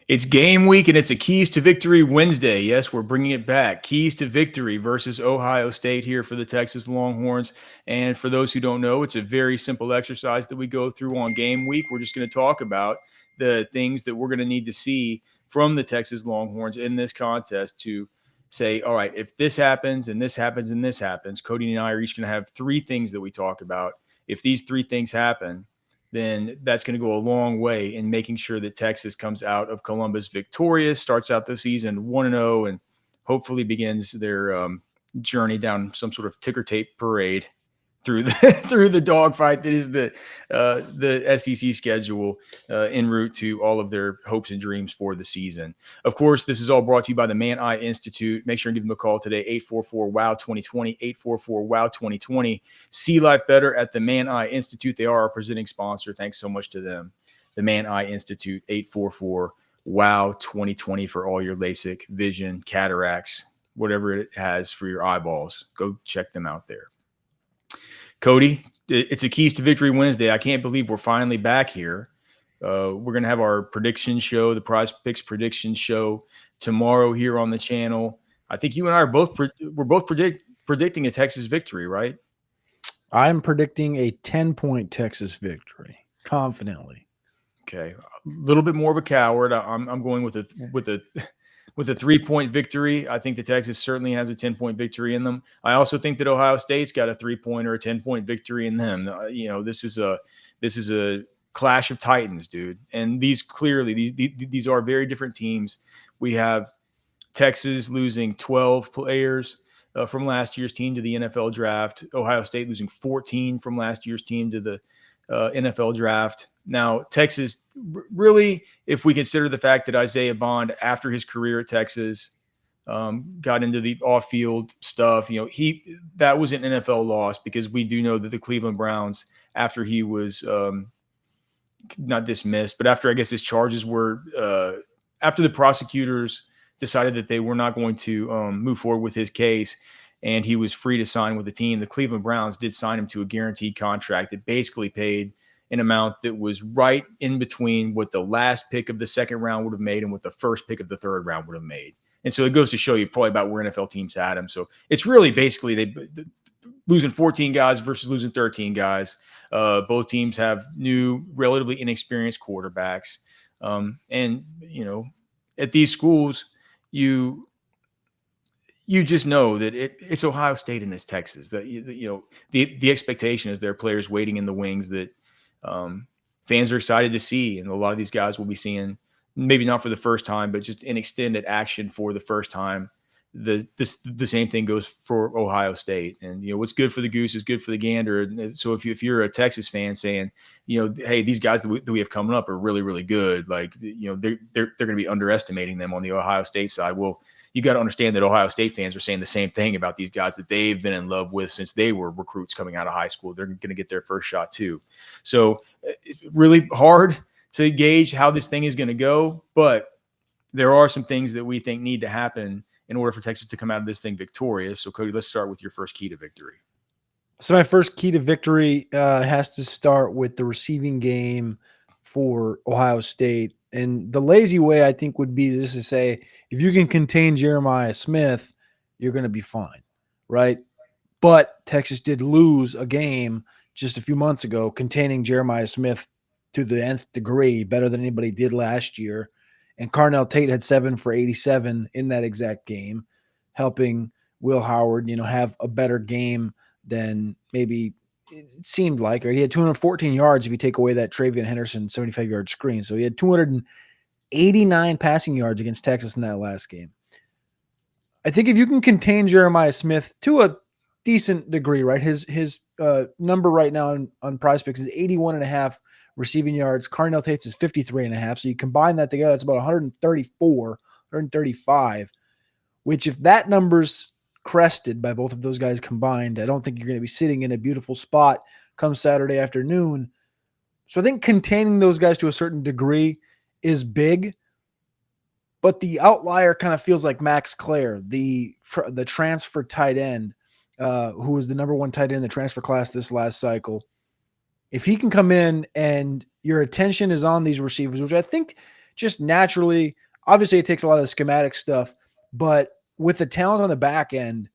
It's game week and it's a Keys to Victory Wednesday. Yes, we're bringing it back. Keys to Victory versus Ohio State here for the Texas Longhorns. And for those who don't know, it's a very simple exercise that we go through on game week. We're just going to talk about the things that we're going to need to see from the Texas Longhorns in this contest to say, all right, if this happens and this happens and this happens, Cody and I are each going to have three things that we talk about. If these three things happen, then that's going to go a long way in making sure that Texas comes out of Columbus victorious, starts out the season 1-0, and hopefully begins their journey down some sort of ticker tape parade through the dogfight that is the SEC schedule en route to all of their hopes and dreams for the season. Of course, this is all brought to you by the Man Eye Institute. Make sure and give them a call today, 844-WOW-2020, 844-WOW-2020. See life better at the Man Eye Institute. They are our presenting sponsor. Thanks so much to them. The Man Eye Institute, 844-WOW-2020 for all your LASIK, vision, cataracts, whatever it has for your eyeballs. Go check them out there. Cody, it's a Keys to Victory Wednesday. I can't believe we're finally back here. We're going to have our prediction show, the Prize Picks prediction show tomorrow here on the channel. I think you and I are both predicting a Texas victory, right? I'm predicting a 10-point Texas victory, confidently. Okay, a little bit more of a coward. I'm going with a 3-point victory. I think the Texas certainly has a 10-point victory in them. I also think that Ohio State's got a 3-point or a 10-point victory in them. This is a clash of titans, dude. And these are very different teams. We have Texas losing 12 players from last year's team to the NFL draft. Ohio State losing 14 from last year's team to the NFL draft. Now, Texas, really, if we consider the fact that Isaiah Bond, after his career at Texas, got into the off-field stuff, that was an NFL loss because we do know that the Cleveland Browns, after he was not dismissed, but after I guess his charges were, after the prosecutors decided that they were not going to move forward with his case, and he was free to sign with the team, the Cleveland Browns did sign him to a guaranteed contract that basically paid an amount that was right in between what the last pick of the second round would have made and what the first pick of the third round would have made. And so it goes to show you probably about where NFL teams had him. So it's really basically they losing 14 guys versus losing 13 guys. Both teams have new, relatively inexperienced quarterbacks. And, at these schools, you just know that it's Ohio State and it's Texas. That the expectation is there are players waiting in the wings that fans are excited to see, and a lot of these guys will be seeing, maybe not for the first time, but just in extended action for the first time. The same thing goes for Ohio State, and what's good for the goose is good for the gander. So if you're a Texas fan saying, hey, these guys that we have coming up are really, really good, like they're going to be underestimating them on the Ohio State side. Well, you got to understand that Ohio State fans are saying the same thing about these guys that they've been in love with since they were recruits coming out of high school. They're going to get their first shot too. So it's really hard to gauge how this thing is going to go, but there are some things that we think need to happen in order for Texas to come out of this thing victorious. So Cody, let's start with your first key to victory. So my first key to victory has to start with the receiving game for Ohio State. And the lazy way, I think, would be just to say, if you can contain Jeremiah Smith, you're going to be fine, right? But Texas did lose a game just a few months ago containing Jeremiah Smith to the nth degree, better than anybody did last year. And Carnell Tate had 7 for 87 in that exact game, helping Will Howard, have a better game than maybe it seemed like. Right? He had 214 yards if you take away that Travion Henderson 75-yard screen. So he had 289 passing yards against Texas in that last game. I think if you can contain Jeremiah Smith to a decent degree, right? His number right now on Prize Picks is 81.5 receiving yards. Carnell Tate's is 53.5. So you combine that together, it's about 134, 135, which if that number's crested by both of those guys combined, I don't think you're going to be sitting in a beautiful spot come Saturday afternoon. So I think containing those guys to a certain degree is big, but the outlier kind of feels like Max Clare, the transfer tight end, who was the number one tight end in the transfer class this last cycle. If he can come in and your attention is on these receivers, which I think just naturally, obviously it takes a lot of the schematic stuff, but with the talent on the back end,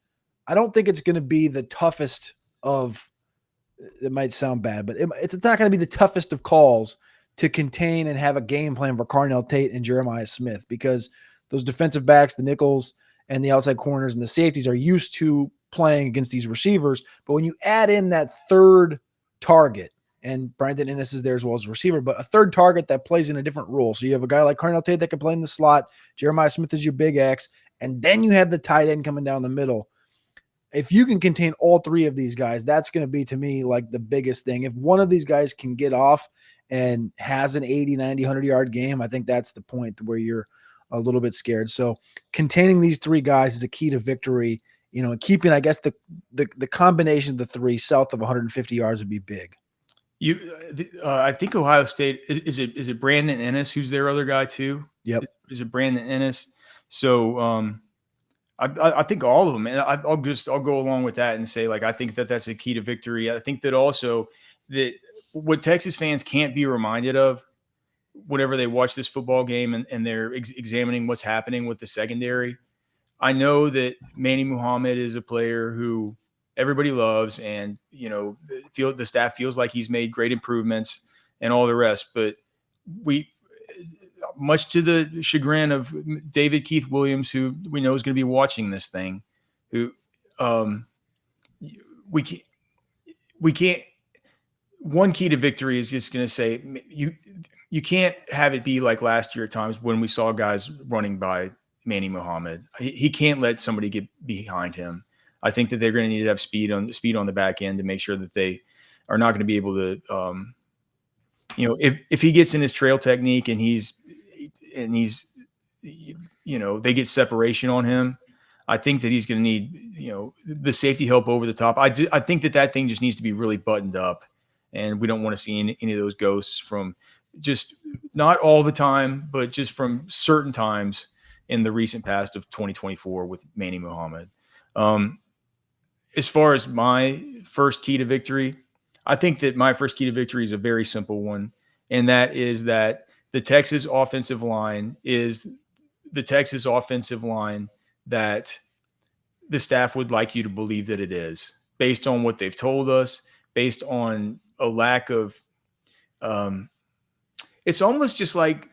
I don't think it's going to be the toughest of, it might sound bad, but it's not going to be the toughest of calls to contain and have a game plan for Carnell Tate and Jeremiah Smith, because those defensive backs, the nickels and the outside corners and the safeties are used to playing against these receivers. But when you add in that third target, and Brandon Innes is there as well as a receiver, but a third target that plays in a different role. So you have a guy like Carnell Tate that can play in the slot. Jeremiah Smith is your big X. And then you have the tight end coming down the middle. If you can contain all three of these guys, that's going to be, to me, like the biggest thing. If one of these guys can get off and has an 80, 90, 100-yard game, I think that's the point where you're a little bit scared. So containing these three guys is a key to victory, and keeping, I guess, the combination of the three south of 150 yards would be big. I think Ohio State, is it Brandon Innes who's their other guy too? Yep. Is it Brandon Innes? So I think all of them, and I'll go along with that and say, like, I think that's a key to victory. I think that also that what Texas fans can't be reminded of whenever they watch this football game and they're examining what's happening with the secondary. I know that Manny Muhammad is a player who everybody loves, and the staff feels like he's made great improvements and all the rest. But much to the chagrin of David Keith Williams, who we know is going to be watching this thing, who we can't. One key to victory is just going to say you can't have it be like last year at times when we saw guys running by Manny Muhammad. He can't let somebody get behind him. I think that they're going to need to have speed on the back end to make sure that they are not going to be able to, if he gets in his trail technique and they get separation on him, I think that he's going to need, the safety help over the top. I think that thing just needs to be really buttoned up, and we don't want to see any of those ghosts from just not all the time, but just from certain times in the recent past of 2024 with Manny Muhammad. As far as my first key to victory, I think that my first key to victory is a very simple one, and that is that the Texas offensive line is the Texas offensive line that the staff would like you to believe that it is, based on what they've told us, based on a lack of it's almost just like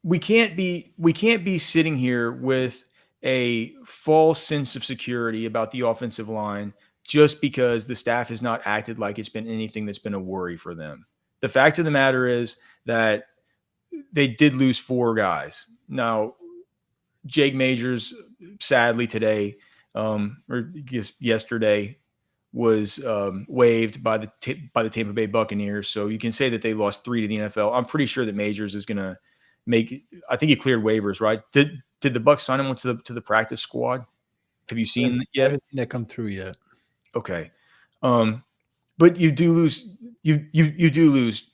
we can't be sitting here with a false sense of security about the offensive line just because the staff has not acted like it's been anything that's been a worry for them. The fact of the matter is that they did lose 4 guys. Now, Jake Majors, sadly today, or just yesterday, was waived by the Tampa Bay Buccaneers. So you can say that they lost 3 to the NFL. I'm pretty sure that Majors is going to I think he cleared waivers, right? Did the Bucs sign him to the practice squad? Have you seen that yet? I haven't seen that come through yet. Okay. But you do lose, you do lose,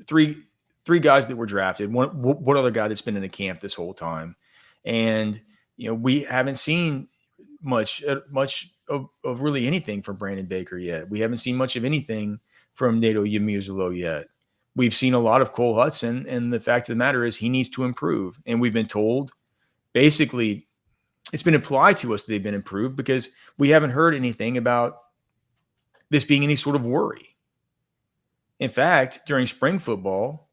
three guys that were drafted. One other guy that's been in the camp this whole time. And, we haven't seen much of really anything from Brandon Baker yet. We haven't seen much of anything from Nato Yamuzulo yet. We've seen a lot of Cole Hudson, and the fact of the matter is he needs to improve. And we've been told, basically, it's been implied to us that they've been improved because we haven't heard anything about this being any sort of worry. In fact, during spring football,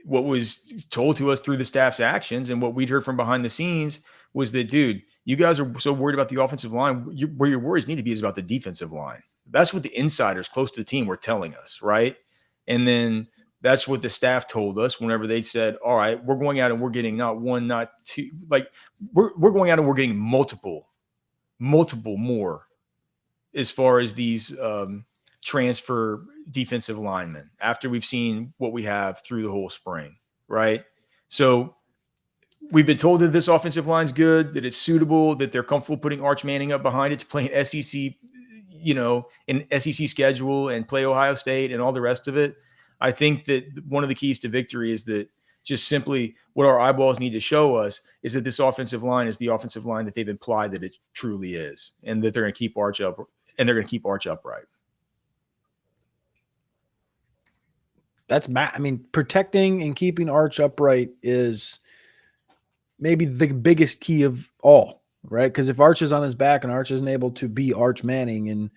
what was told to us through the staff's actions and what we'd heard from behind the scenes was that, dude, you guys are so worried about the offensive line. Where your worries need to be is about the defensive line. That's what the insiders close to the team were telling us, right? And then that's what the staff told us whenever they said, all right, we're going out and we're getting not one, not two, like we're going out and we're getting multiple more as far as these transfer defensive linemen after we've seen what we have through the whole spring, right? So we've been told that this offensive line's good, that it's suitable, that they're comfortable putting Arch Manning up behind it to play an SEC, an SEC schedule and play Ohio State and all the rest of it. I think that one of the keys to victory is that just simply what our eyeballs need to show us is that this offensive line is the offensive line that they've implied that it truly is, and that they're going to keep Arch up, and they're going to keep Arch upright. I mean, protecting and keeping Arch upright is maybe the biggest key of all, right? Because if Arch is on his back and Arch isn't able to be Arch Manning and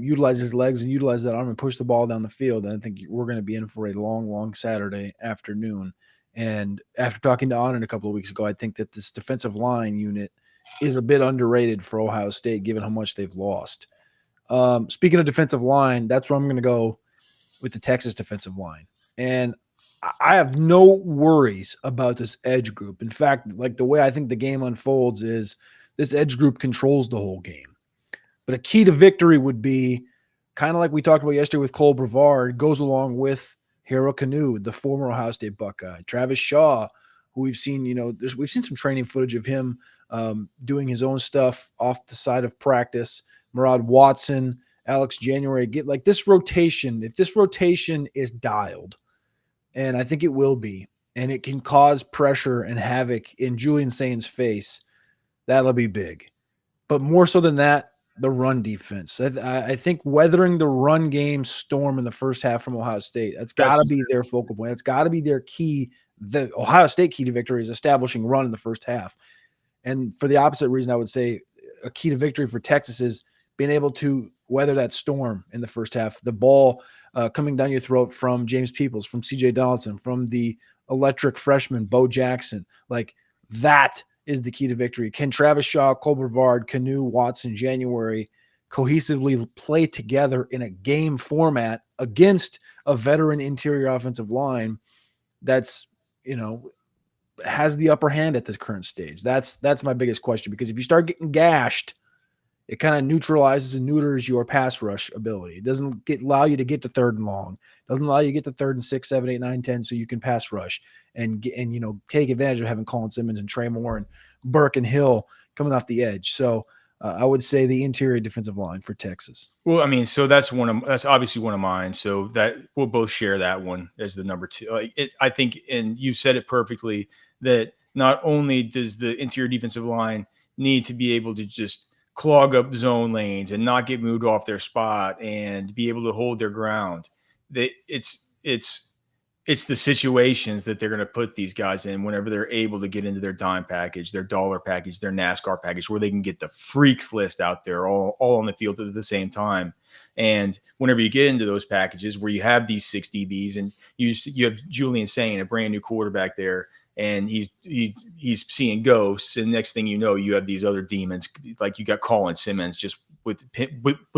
utilize his legs and utilize that arm and push the ball down the field, then I think we're going to be in for a long, long Saturday afternoon. And after talking to Anand a couple of weeks ago, I think that this defensive line unit is a bit underrated for Ohio State, given how much they've lost. Speaking of defensive line, that's where I'm going to go with the Texas defensive line. And I have no worries about this edge group. In fact, like the way I think the game unfolds is this edge group controls the whole game. But a key to victory would be kind of like we talked about yesterday with Cole Brevard, goes along with Hero Canoe, the former Ohio State Buckeye, Travis Shaw, who we've seen, we've seen some training footage of him doing his own stuff off the side of practice. Murad Watson, Alex January, get like this rotation. If this rotation is dialed, and I think it will be, and it can cause pressure and havoc in Julian Sain's face, that'll be big. But more so than that, the run defense. I think weathering the run game storm in the first half from Ohio State, that's got to be their focal point. That's got to be their key. The Ohio State key to victory is establishing run in the first half. And for the opposite reason, I would say a key to victory for Texas is being able to weather that storm in the first half. The ball coming down your throat from James Peoples, from CJ Donaldson, from the electric freshman, Bo Jackson. Like that is the key to victory. Can Travis Shaw, Cole Brevard, Canoe, Watson, January cohesively play together in a game format against a veteran interior offensive line that's, has the upper hand at this current stage? That's my biggest question, because if you start getting gashed, it kind of neutralizes and neuters your pass rush ability. It doesn't allow you to get to third and long. It doesn't allow you to get to 3rd and 6, 7, 8, 9, 10, so you can pass rush and take advantage of having Colin Simmons and Trey Moore and Burke and Hill coming off the edge. So I would say the interior defensive line for Texas. Well, I mean, so that's obviously one of mine. So that we'll both share that one as the number 2. I think, and you said it perfectly, that not only does the interior defensive line need to be able to just clog up zone lanes and not get moved off their spot and be able to hold their ground, it's the situations that they're going to put these guys in whenever they're able to get into their dime package, their dollar package, their NASCAR package, where they can get the freaks list out there all on the field at the same time. And whenever you get into those packages where you have these 6 DBs and you have Julian Sain, a brand new quarterback there, and he's seeing ghosts, and next thing you know, you have these other demons, like you got Colin Simmons just with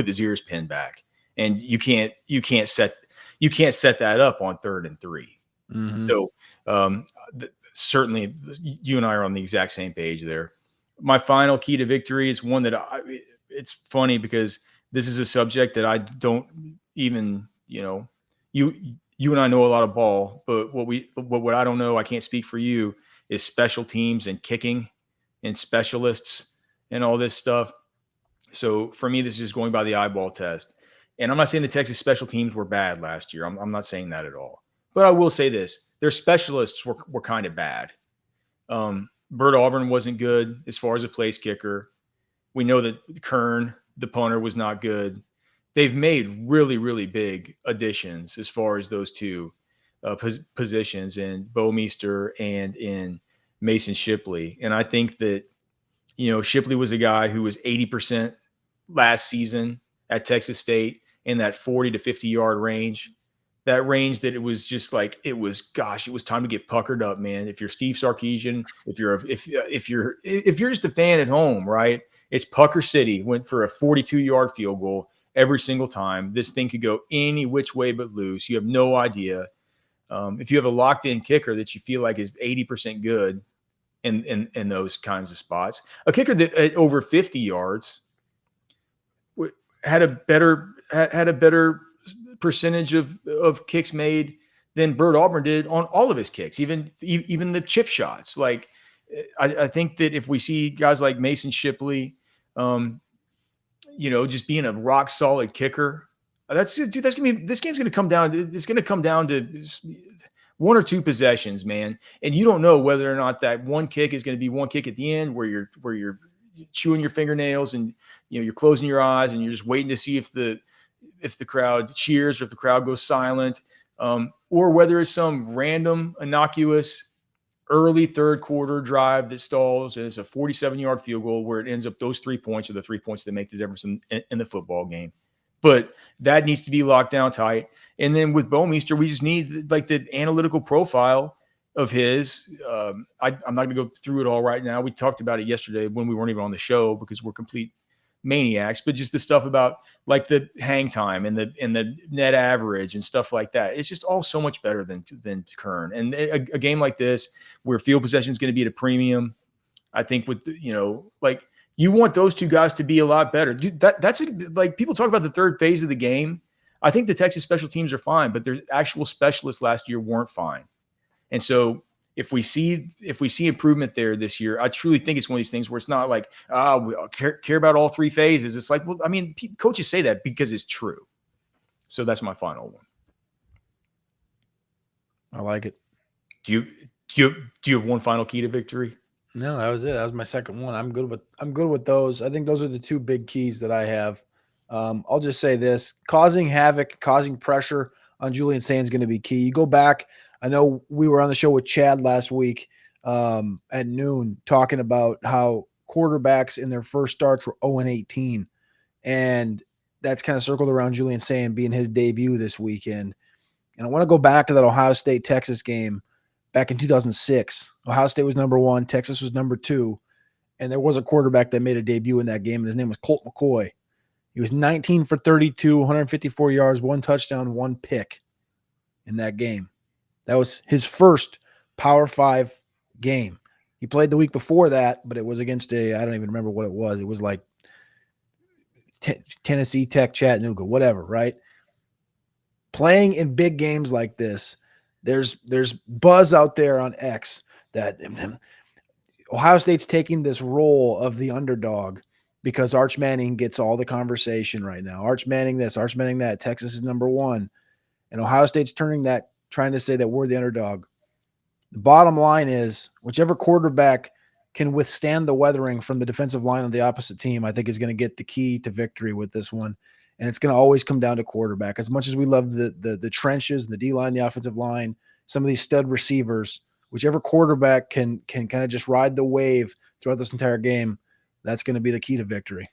his ears pinned back, and you can't set that up on 3rd and 3. Mm-hmm. So certainly you and I are on the exact same page there. My final key to victory is one that it's funny because this is a subject that I don't even, you and I know a lot of ball, but what I don't know, I can't speak for you, is special teams and kicking and specialists and all this stuff. So for me, this is just going by the eyeball test. And I'm not saying the Texas special teams were bad last year. I'm not saying that at all. But I will say this: their specialists were kind of bad. Bert Auburn wasn't good as far as a place kicker. We know that Kern, the punter, was not good. They've made really, really big additions as far as those two positions in Bo Meester and in Mason Shipley. And I think that, Shipley was a guy who was 80% last season at Texas State in that 40 to 50 yard range. That range that it was just like, it was time to get puckered up, man. If you're Steve Sarkisian, if you're just a fan at home, right? It's Pucker City, went for a 42-yard field goal every single time. This thing could go any which way but loose. You have no idea. If you have a locked-in kicker that you feel like is 80% good in those kinds of spots, a kicker that at over 50 yards had a better percentage of kicks made than Bert Auburn did on all of his kicks, even the chip shots. Like, I think that if we see guys like Mason Shipley, just being a rock solid kicker, this game's gonna come down. It's gonna come down to 1 or 2 possessions, man. And you don't know whether or not that one kick is going to be one kick at the end where you're chewing your fingernails and you're closing your eyes and you're just waiting to see if the crowd cheers or if the crowd goes silent. or whether it's some random innocuous early third quarter drive that stalls and it's a 47-yard field goal where it ends up those 3 points are the 3 points that make the difference in the football game. But that needs to be locked down tight. And then with Bowmeister, we just need like the analytical profile of his. I'm not going to go through it all right now. We talked about it yesterday when we weren't even on the show because we're complete maniacs, but just the stuff about like the hang time and the net average and stuff like that. It's just all so much better than Kern. And a game like this where field possession is going to be at a premium, I think with like you want those two guys to be a lot better. Dude, that's like people talk about the third phase of the game. I think the Texas special teams are fine, but their actual specialists last year weren't fine. And so if we see improvement there this year, I truly think it's one of these things where it's not like, we care about all three phases. It's like, well, I mean, coaches say that because it's true. So that's my final one. I like it. Do you have one final key to victory? No, that was it. That was my second one. I'm good with those. I think those are the two big keys that I have. I'll just say this: causing havoc, causing pressure on Julian Sayin is going to be key. You go back. I know we were on the show with Chad last week at noon talking about how quarterbacks in their first starts were 0-18, and that's kind of circled around Julian Sayin being his debut this weekend. And I want to go back to that Ohio State-Texas game back in 2006. Ohio State was number 1, Texas was number 2, and there was a quarterback that made a debut in that game, and his name was Colt McCoy. He was 19 for 32, 154 yards, 1 touchdown, 1 pick in that game. That was his first Power 5 game. He played the week before that, but it was against I don't even remember what it was. It was like Tennessee Tech, Chattanooga, whatever, right? Playing in big games like this, there's buzz out there on X that Ohio State's taking this role of the underdog because Arch Manning gets all the conversation right now. Arch Manning this, Arch Manning that. Texas is number 1. And Ohio State's turning that, trying to say that we're the underdog. The bottom line is whichever quarterback can withstand the weathering from the defensive line of the opposite team, I think is going to get the key to victory with this one. And it's going to always come down to quarterback. As much as we love the trenches, the D-line, the offensive line, some of these stud receivers, whichever quarterback can kind of just ride the wave throughout this entire game, that's going to be the key to victory.